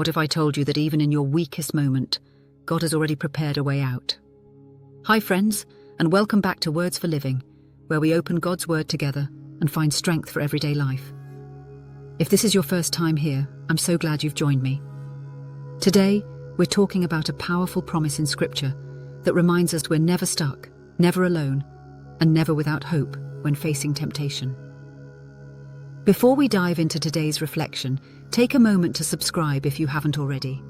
What if I told you that even in your weakest moment, God has already prepared a way out? Hi friends, and welcome back to Words for Living, where we open God's Word together and find strength for everyday life. If this is your first time here, I'm so glad you've joined me. Today, we're talking about a powerful promise in Scripture that reminds us we're never stuck, never alone, and never without hope when facing temptation. Before we dive into today's reflection, take a moment to subscribe if you haven't already.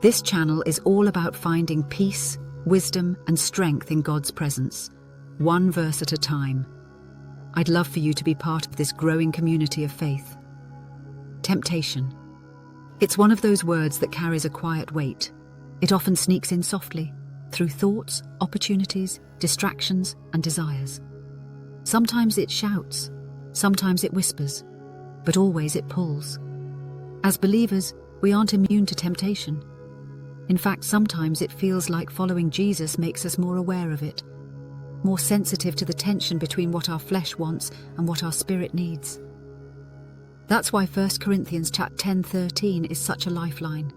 This channel is all about finding peace, wisdom, and strength in God's presence, one verse at a time. I'd love for you to be part of this growing community of faith. Temptation. It's one of those words that carries a quiet weight. It often sneaks in softly, through thoughts, opportunities, distractions, and desires. Sometimes it shouts, sometimes it whispers, but always it pulls. As believers, we aren't immune to temptation. In fact, sometimes it feels like following Jesus makes us more aware of it, more sensitive to the tension between what our flesh wants and what our spirit needs. That's why 1 Corinthians 10:13 is such a lifeline.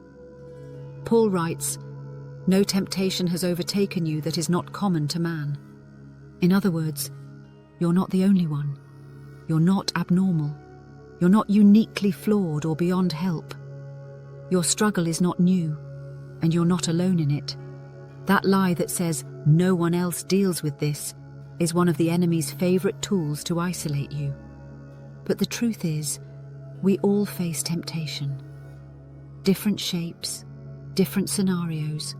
Paul writes, "No temptation has overtaken you that is not common to man." In other words, you're not the only one. You're not abnormal. You're not uniquely flawed or beyond help. Your struggle is not new, and you're not alone in it. That lie that says no one else deals with this is one of the enemy's favorite tools to isolate you. But the truth is, we all face temptation. Different shapes, different scenarios,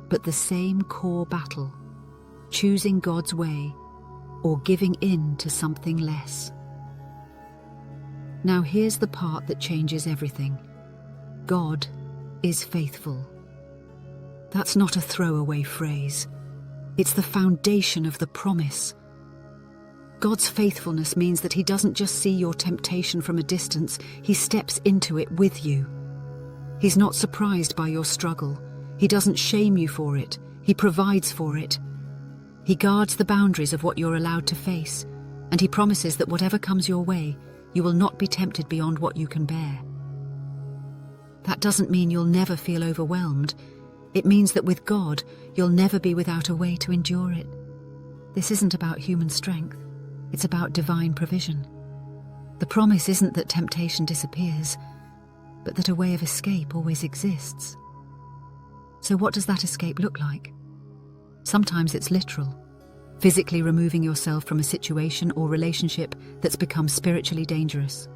but the same core battle: choosing God's way or giving in to something less. Now here's the part that changes everything. God is faithful. That's not a throwaway phrase. It's the foundation of the promise. God's faithfulness means that He doesn't just see your temptation from a distance, He steps into it with you. He's not surprised by your struggle. He doesn't shame you for it. He provides for it. He guards the boundaries of what you're allowed to face, and He promises that whatever comes your way, you will not be tempted beyond what you can bear. That doesn't mean you'll never feel overwhelmed. It means that with God, you'll never be without a way to endure it. This isn't about human strength. It's about divine provision. The promise isn't that temptation disappears, but that a way of escape always exists. So what does that escape look like? Sometimes it's literal. Physically removing yourself from a situation or relationship that's become spiritually dangerous.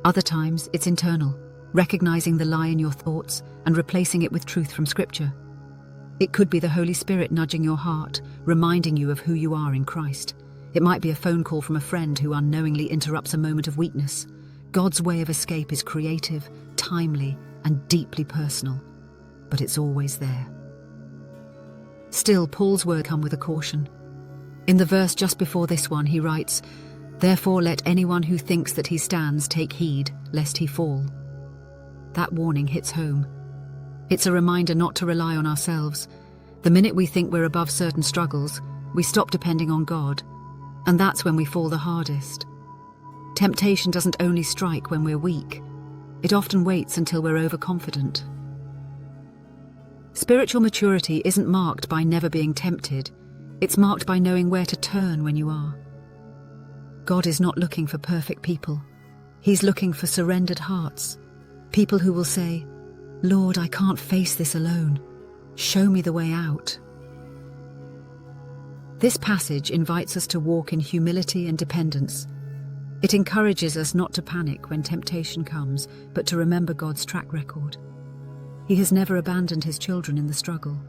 Other times, it's internal, recognizing the lie in your thoughts and replacing it with truth from Scripture. It could be the Holy Spirit nudging your heart, reminding you of who you are in Christ. It might be a phone call from a friend who unknowingly interrupts a moment of weakness. God's way of escape is creative, timely, and deeply personal, but it's always there. Still, Paul's words come with a caution. In the verse just before this one, he writes, "Therefore let anyone who thinks that he stands take heed, lest he fall." That warning hits home. It's a reminder not to rely on ourselves. The minute we think we're above certain struggles, we stop depending on God, and that's when we fall the hardest. Temptation doesn't only strike when we're weak. It often waits until we're overconfident. Spiritual maturity isn't marked by never being tempted. It's marked by knowing where to turn when you are. God is not looking for perfect people. He's looking for surrendered hearts. People who will say, "Lord, I can't face this alone. Show me the way out." This passage invites us to walk in humility and dependence. It encourages us not to panic when temptation comes, but to remember God's track record. He has never abandoned His children in the struggle.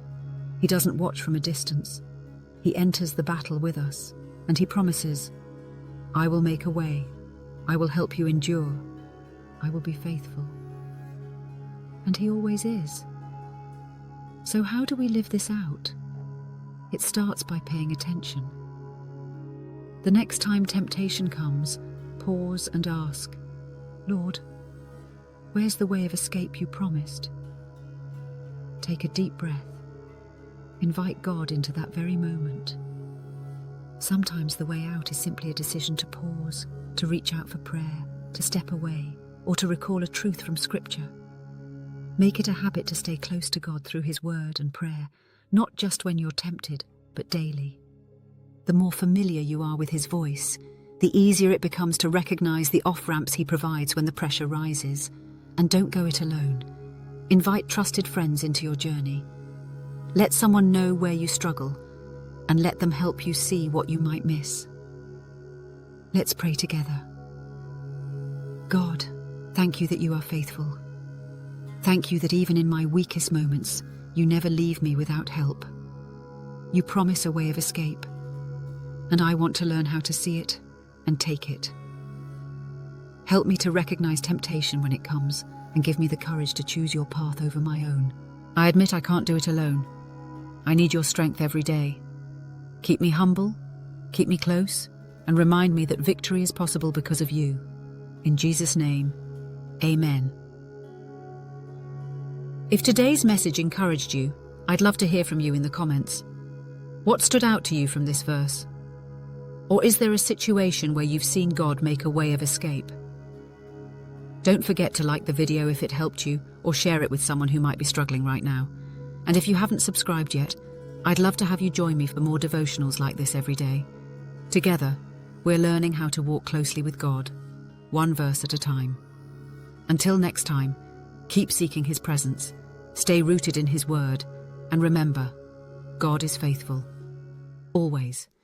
He doesn't watch from a distance. He enters the battle with us, and He promises, "I will make a way. I will help you endure. I will be faithful." And He always is. So how do we live this out? It starts by paying attention. The next time temptation comes, pause and ask, "Lord, where's the way of escape you promised?" Take a deep breath. Invite God into that very moment. Sometimes the way out is simply a decision to pause, to reach out for prayer, to step away, or to recall a truth from Scripture. Make it a habit to stay close to God through His Word and prayer, not just when you're tempted, but daily. The more familiar you are with His voice, the easier it becomes to recognize the off-ramps He provides when the pressure rises. And don't go it alone. Invite trusted friends into your journey. Let someone know where you struggle, and let them help you see what you might miss. Let's pray together. God, thank you that you are faithful. Thank you that even in my weakest moments, you never leave me without help. You promise a way of escape, and I want to learn how to see it and take it. Help me to recognize temptation when it comes, and give me the courage to choose your path over my own. I admit I can't do it alone. I need your strength every day. Keep me humble, keep me close, and remind me that victory is possible because of you. In Jesus' name, amen. If today's message encouraged you, I'd love to hear from you in the comments. What stood out to you from this verse? Or is there a situation where you've seen God make a way of escape? Don't forget to like the video if it helped you, or share it with someone who might be struggling right now. And if you haven't subscribed yet, I'd love to have you join me for more devotionals like this every day. Together, we're learning how to walk closely with God, one verse at a time. Until next time, keep seeking His presence, stay rooted in His Word, and remember, God is faithful. Always.